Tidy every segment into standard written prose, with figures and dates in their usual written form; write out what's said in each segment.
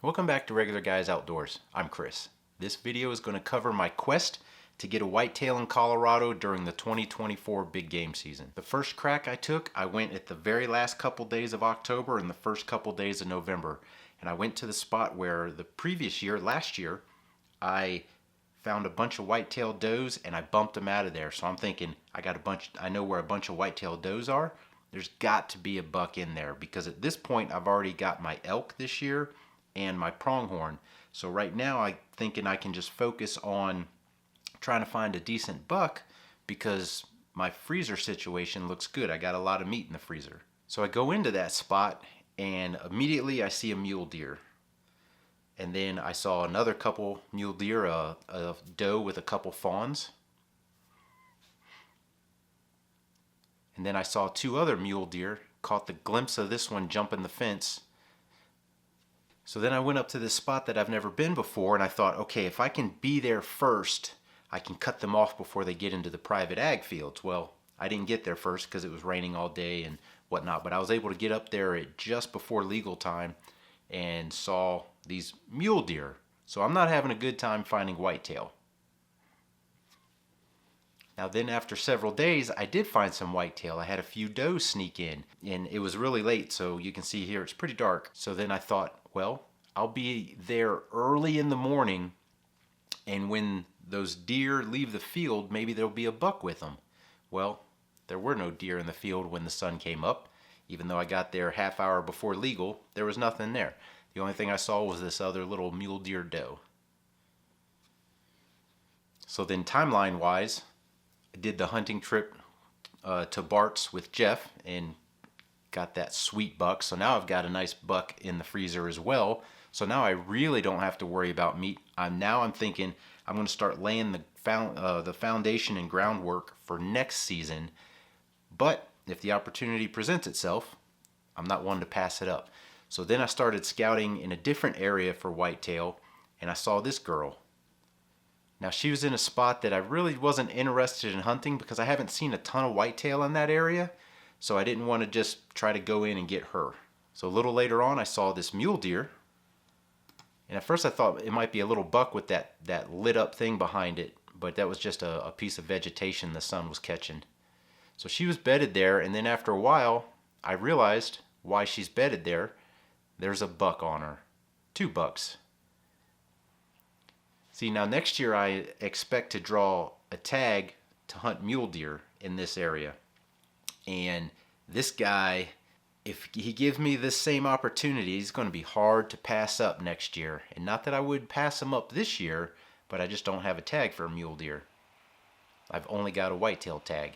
Welcome back to Regular Guys Outdoors. I'm Chris. This video is going to cover my quest to get a whitetail in Colorado during the 2024 big game season. The first crack I took, I went at the very last couple days of October and the first couple days of November. And I went to the spot where the previous year, last year, I found a bunch of whitetail does and I bumped them out of there. So I'm thinking, I know where a bunch of whitetail does are. There's got to be a buck in there because at this point I've already got my elk this year and my pronghorn. So right now I'm thinking I can just focus on trying to find a decent buck because my freezer situation looks good. I got a lot of meat in the freezer. So I go into that spot and immediately I see a mule deer. And then I saw another couple mule deer, a doe with a couple fawns. And then I saw two other mule deer, caught the glimpse of this one jumping the fence. So then I went up to this spot that I've never been before and I thought, okay, if I can be there first, I can cut them off before they get into the private ag fields. Well, I didn't get there first because it was raining all day and whatnot, but I was able to get up there at just before legal time and saw these mule deer. So I'm not having a good time finding whitetail. Now then after several days, I did find some whitetail. I had a few does sneak in and it was really late, so you can see here it's pretty dark. So then I thought, well, I'll be there early in the morning and when those deer leave the field, maybe there'll be a buck with them. Well, there were no deer in the field when the sun came up. Even though I got there half hour before legal, there was nothing there. The only thing I saw was this other little mule deer doe. So then timeline wise, I did the hunting trip to Bart's with Jeff and got that sweet buck. So now I've got a nice buck in the freezer as well. So now I really don't have to worry about meat. I'm thinking I'm going to start laying the foundation and groundwork for next season. But if the opportunity presents itself, I'm not one to pass it up. So then I started scouting in a different area for whitetail and I saw this girl. Now she was in a spot that I really wasn't interested in hunting because I haven't seen a ton of whitetail in that area. So I didn't want to just try to go in and get her. So a little later on I saw this mule deer. And at first I thought it might be a little buck with that lit up thing behind it. But that was just a piece of vegetation the sun was catching. So she was bedded there, and then after a while I realized why she's bedded there. There's a buck on her. 2 bucks. See, now next year I expect to draw a tag to hunt mule deer in this area. And this guy, if he gives me this same opportunity, he's going to be hard to pass up next year. And not that I would pass him up this year, but I just don't have a tag for a mule deer. I've only got a whitetail tag.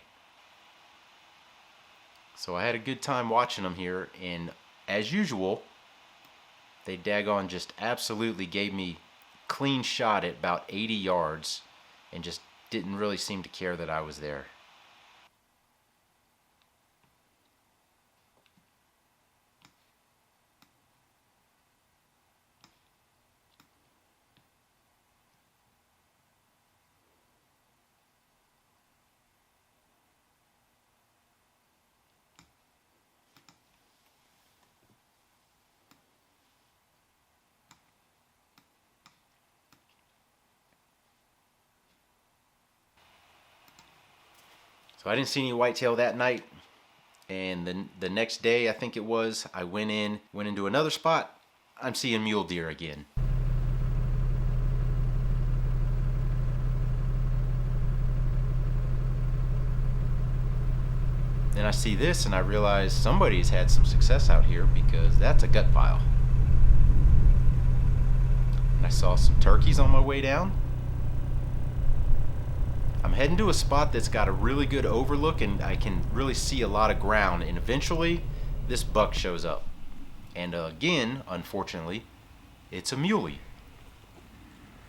So I had a good time watching them here, and as usual, they daggone just absolutely gave me clean shot at about 80 yards and just didn't really seem to care that I was there. So I didn't see any whitetail that night, and then the next day I think it was, I went into another spot. I'm seeing mule deer again. Then I see this and I realize somebody's had some success out here because that's a gut pile. And I saw some turkeys on my way down. I'm heading to a spot that's got a really good overlook and I can really see a lot of ground, and eventually this buck shows up. And again, unfortunately, it's a muley.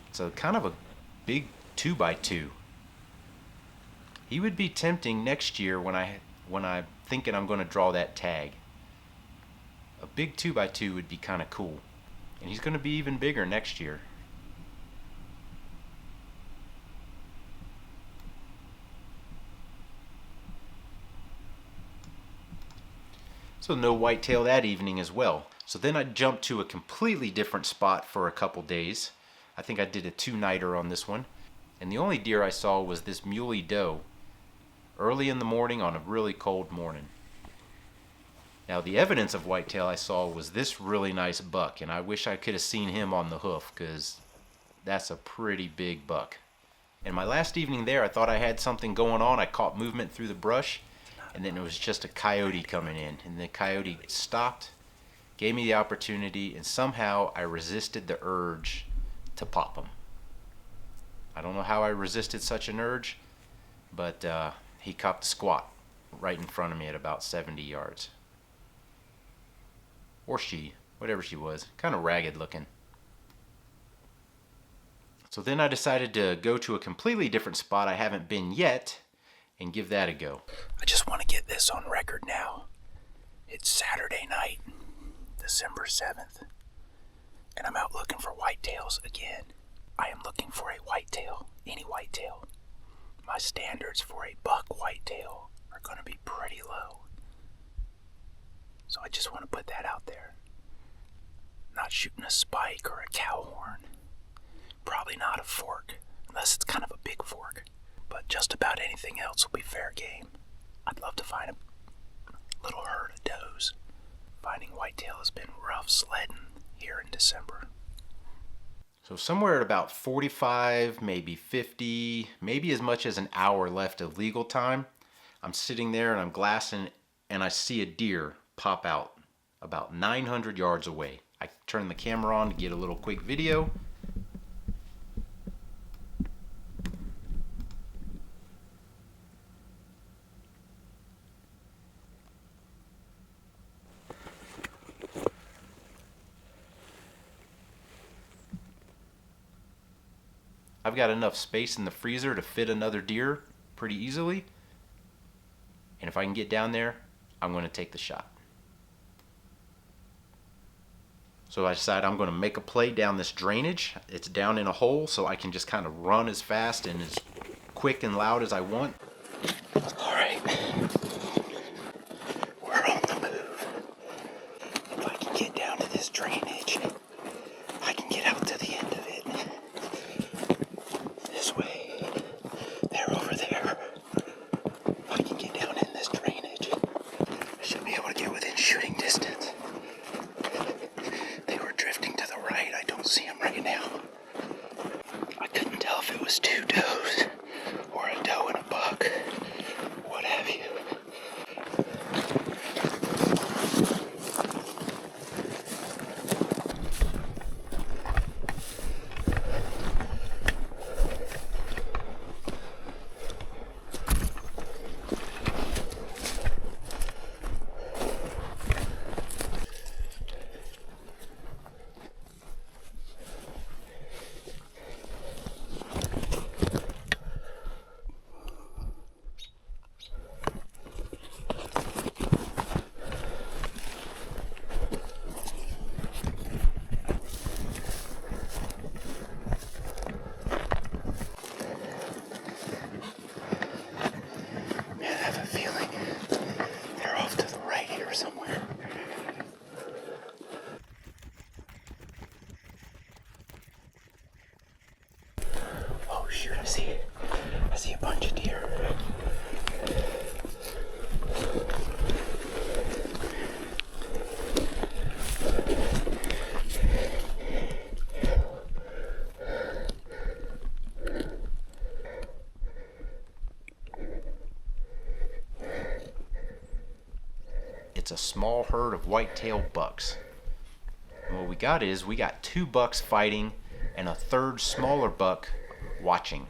It's a kind of a big 2x2. He would be tempting next year when I'm thinking I'm going to draw that tag. A big 2x2 would be kind of cool. And he's going to be even bigger next year. So no whitetail that evening as well. So then I jumped to a completely different spot for a couple days. I think I did a 2-nighter on this one. And the only deer I saw was this muley doe early in the morning on a really cold morning. Now the evidence of whitetail I saw was this really nice buck, and I wish I could have seen him on the hoof, because that's a pretty big buck. And my last evening there, I thought I had something going on. I caught movement through the brush, and then it was just a coyote coming in. And the coyote stopped, gave me the opportunity, and somehow I resisted the urge to pop him. I don't know how I resisted such an urge, but he copped a squat right in front of me at about 70 yards. Or she, whatever she was, kind of ragged looking. So then I decided to go to a completely different spot I haven't been yet and give that a go. I just want to get this on record now. It's Saturday night, December 7th, and I'm out looking for whitetails again. I am looking for a whitetail, any whitetail. My standards for a buck whitetail are going to be pretty low. So I just want to put that out there. Not shooting a spike or a cow horn. Probably not a fork, unless it's kind of a big fork. But just about anything else will be fair game. I'd love to find a little herd of does. Finding whitetail has been rough sledding here in December. So somewhere at about 45, maybe 50, maybe as much as an hour left of legal time, I'm sitting there and I'm glassing, and I see a deer pop out about 900 yards away. I turn the camera on to get a little quick video. I've got enough space in the freezer to fit another deer pretty easily. And if I can get down there, I'm going to take the shot. So I decide I'm going to make a play down this drainage. It's down in a hole, so I can just kind of run as fast and as quick and loud as I want. All right. We're on the move. If I can get down to this drainage, I can get out to the end of it. This way. They're over there. If I can get down in this drainage, I should be able to get within shooting distance. They were drifting to the right. I don't see them right now. I couldn't tell if it was two does or a doe and a buck. What have you. Shoot, I see it. I see a bunch of deer. It's a small herd of whitetail bucks. And what we got is, we got 2 bucks fighting and a third smaller buck watching.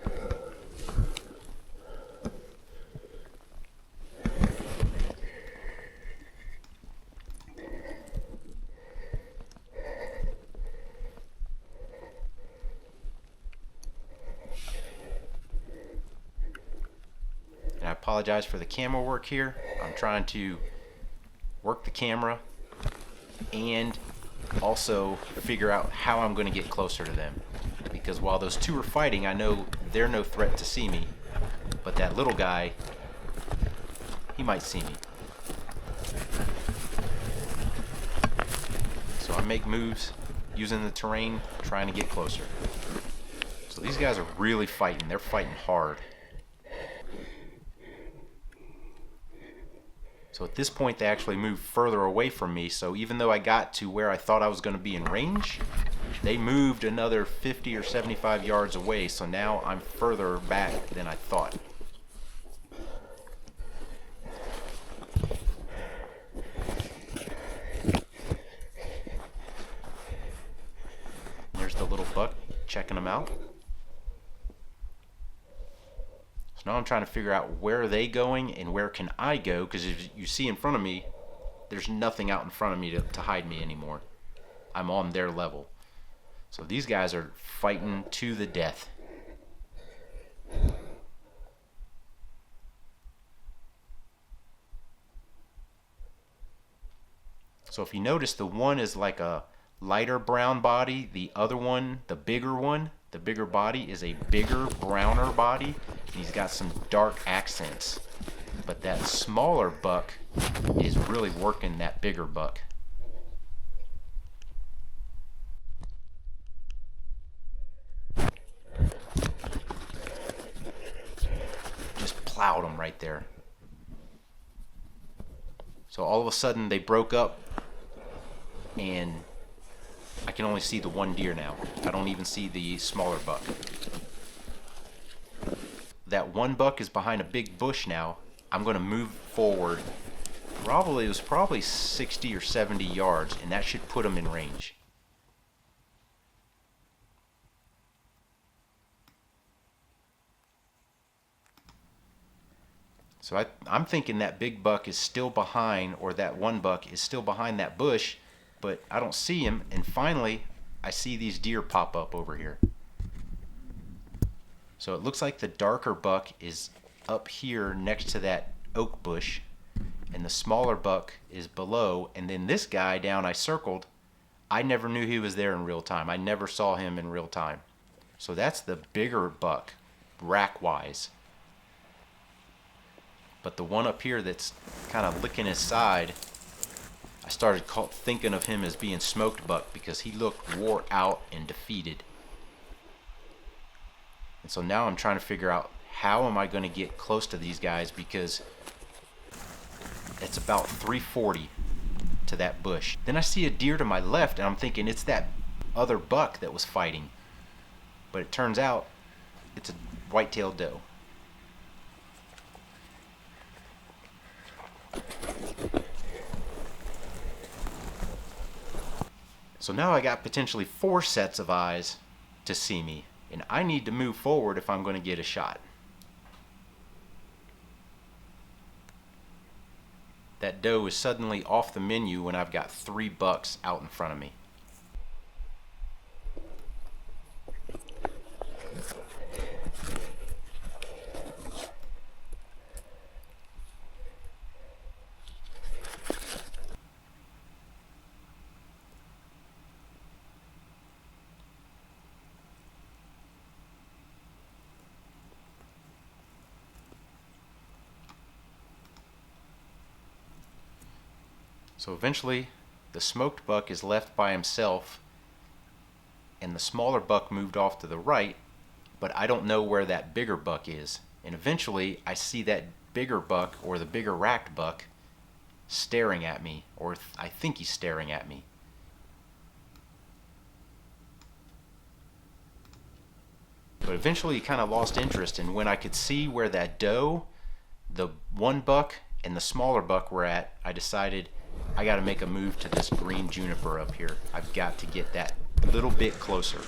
And I apologize for the camera work here. I'm trying to work the camera and also figure out how I'm going to get closer to them. Because while those 2 are fighting, I know they're no threat to see me. But that little guy, he might see me. I make moves using the terrain, trying to get closer. So these guys are really fighting. They're fighting hard. So at this point, they actually moved further away from me. So even though I got to where I thought I was going to be in range, they moved another 50 or 75 yards away. So now I'm further back than I thought. There's the little buck checking them out. So now I'm trying to figure out where are they going and where can I go, because as you see in front of me, there's nothing out in front of me to hide me anymore. I'm on their level. So these guys are fighting to the death. So if you notice, the one is like a lighter brown body. The other one, the bigger body is a bigger, browner body. He's got some dark accents. But that smaller buck is really working that bigger buck. Just plowed him right there. So all of a sudden they broke up, and I can only see the one deer now. I don't even see the smaller buck. That one buck is behind a big bush now. I'm going to move forward. It was probably 60 or 70 yards, and that should put him in range. So I'm thinking that big buck is still behind, or that one buck is still behind that bush, but I don't see him. And finally, I see these deer pop up over here. So it looks like the darker buck is up here next to that oak bush, and the smaller buck is below. And then this guy down I circled, I never knew he was there in real time. I never saw him in real time. So that's the bigger buck, rack-wise. But the one up here that's kind of licking his side, I started thinking of him as being smoked buck, because he looked wore out and defeated. And so now I'm trying to figure out, how am I going to get close to these guys, because it's about 340 to that bush. Then I see a deer to my left, and I'm thinking it's that other buck that was fighting. But it turns out it's a whitetail doe. So now I got potentially 4 sets of eyes to see me, and I need to move forward if I'm going to get a shot. That doe is suddenly off the menu when I've got 3 bucks out in front of me. So eventually, the smoked buck is left by himself, and the smaller buck moved off to the right, but I don't know where that bigger buck is. And eventually, I see that bigger buck, or the bigger racked buck, staring at me, or I think he's staring at me. But eventually, he kind of lost interest, and when I could see where that doe, the one buck, and the smaller buck were at, I decided I got to make a move to this green juniper up here. I've got to get that little bit closer.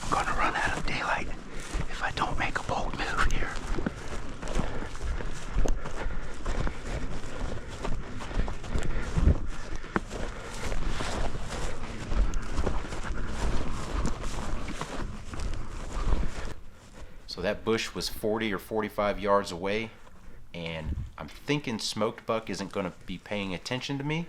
I'm going to run out of daylight if I don't make a bold move here. So that bush was 40 or 45 yards away, and I'm thinking smoked buck isn't going to be paying attention to me.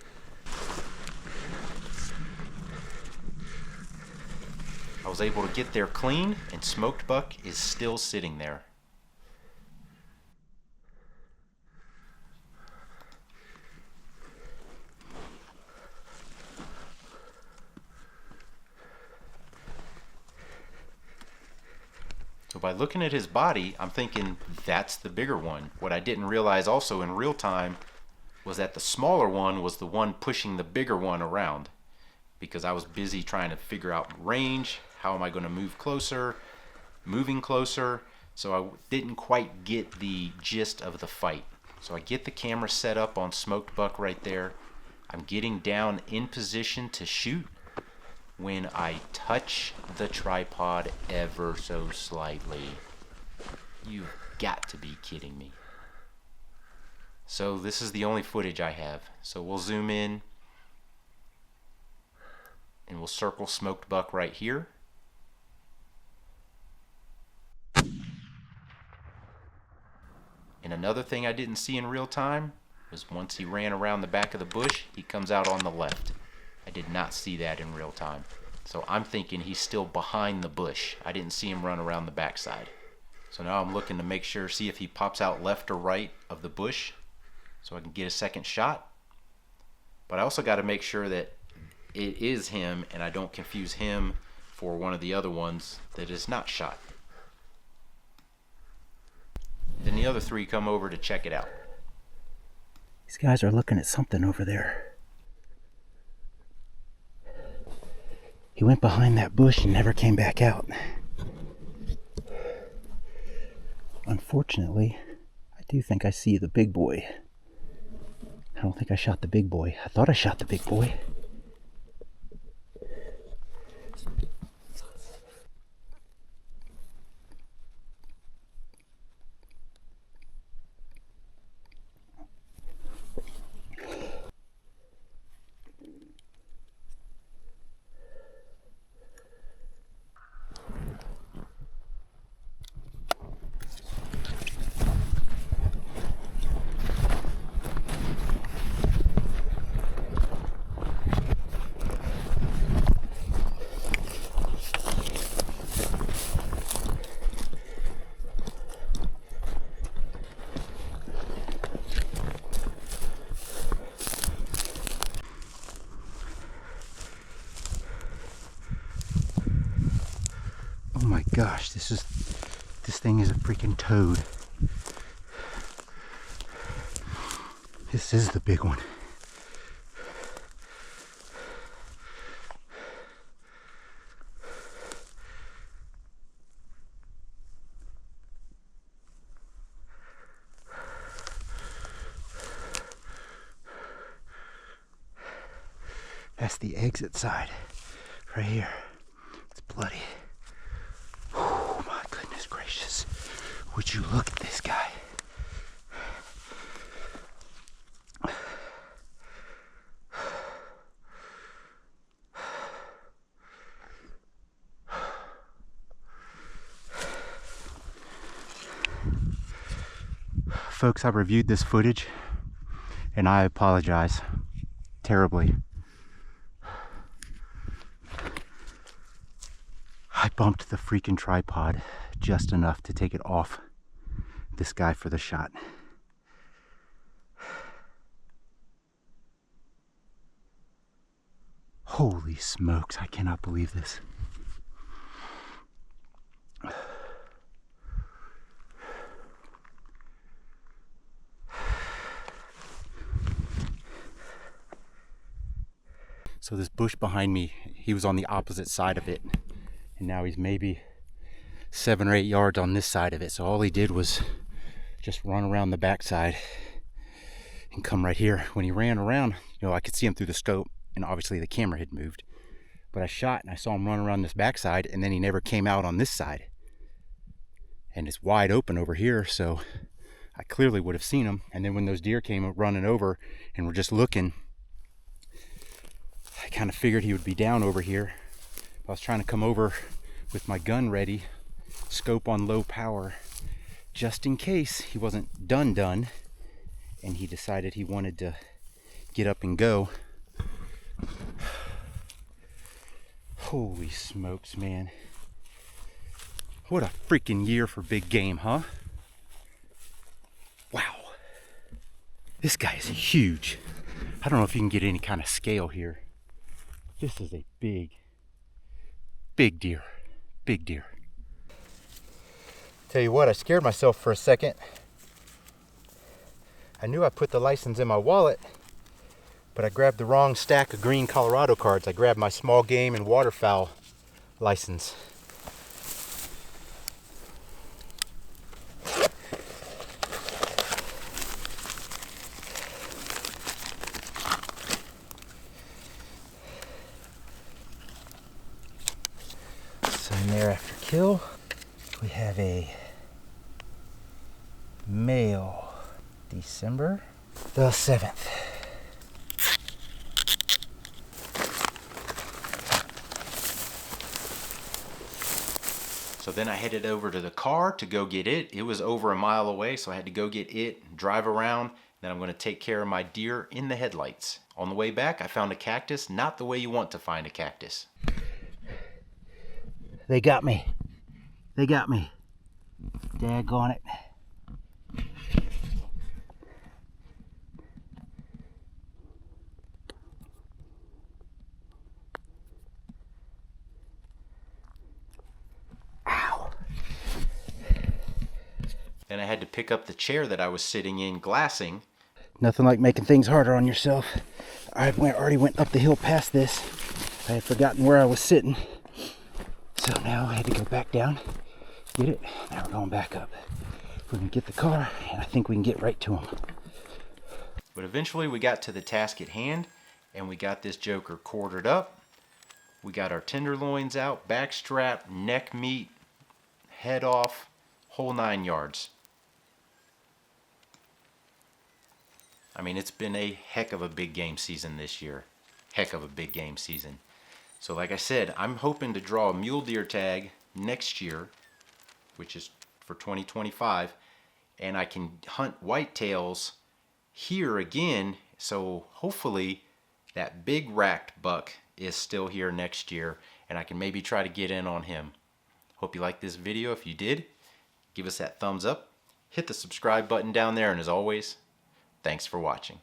I was able to get there clean, and smoked buck is still sitting there. by looking at his body, I'm thinking that's the bigger one. What I didn't realize also in real time was that the smaller one was the one pushing the bigger one around, because I was busy trying to figure out range. How am I going to move closer? Moving closer. So I didn't quite get the gist of the fight. So I get the camera set up on smoked buck right there. I'm getting down in position to shoot when I touch the tripod ever so slightly. You've got to be kidding me. So this is the only footage I have. So we'll zoom in and we'll circle smoked buck right here. And another thing I didn't see in real time was once he ran around the back of the bush, he comes out on the left. I did not see that in real time. So I'm thinking he's still behind the bush. I didn't see him run around the backside. So now I'm looking to make sure, see if he pops out left or right of the bush so I can get a second shot. But I also got to make sure that it is him and I don't confuse him for one of the other ones that is not shot. Then the other three come over to check it out. These guys are looking at something over there. He went behind that bush and never came back out. Unfortunately, I do think I see the big boy. I don't think I shot the big boy. I thought I shot the big boy. Oh my gosh, this thing is a freaking toad. This is the big one. That's the exit side right here. It's bloody. Oh my goodness gracious. Would you look at this guy? Folks, I've reviewed this footage and I apologize terribly. I bumped the freaking tripod just enough to take it off this guy for the shot. Holy smokes, I cannot believe this. So this bush behind me, he was on the opposite side of it. And now he's maybe 7 or 8 yards on this side of it. So all he did was just run around the backside and come right here. When he ran around, you know, I could see him through the scope, and obviously the camera had moved. But I shot and I saw him run around this backside, and then he never came out on this side. And it's wide open over here, so I clearly would have seen him. And then when those deer came running over and were just looking, I kind of figured he would be down over here. I was trying to come over with my gun ready, scope on low power, just in case he wasn't done, and he decided he wanted to get up and go. Holy smokes, man. What a freaking year for big game, huh? Wow. This guy is huge. I don't know if you can get any kind of scale here. This is a big deer. Big deer. Tell you what, I scared myself for a second. I knew I put the license in my wallet, but I grabbed the wrong stack of green Colorado cards. I grabbed my small game and waterfowl license. So in there after kill, we have a male, December the 7th. So then I headed over to the car to go get it. It was over a mile away, so I had to go get it, drive around. Then I'm going to take care of my deer in the headlights. On the way back, I found a cactus, not the way you want to find a cactus. They got me. They got me. Daggone it. Ow. Then I had to pick up the chair that I was sitting in glassing. Nothing like making things harder on yourself. I already went up the hill past this. I had forgotten where I was sitting. So now I had to go back down, get it. Now we're going back up. We're going to get the car, and I think we can get right to him. But eventually we got to the task at hand, and we got this joker quartered up. We got our tenderloins out, back strap, neck meat, head off, whole 9 yards. I mean, it's been a heck of a big game season this year. Heck of a big game season. So like I said, I'm hoping to draw a mule deer tag next year, which is for 2025, and I can hunt whitetails here again. So hopefully that big racked buck is still here next year, and I can maybe try to get in on him. Hope you liked this video. If you did, give us that thumbs up, hit the subscribe button down there, and as always, thanks for watching.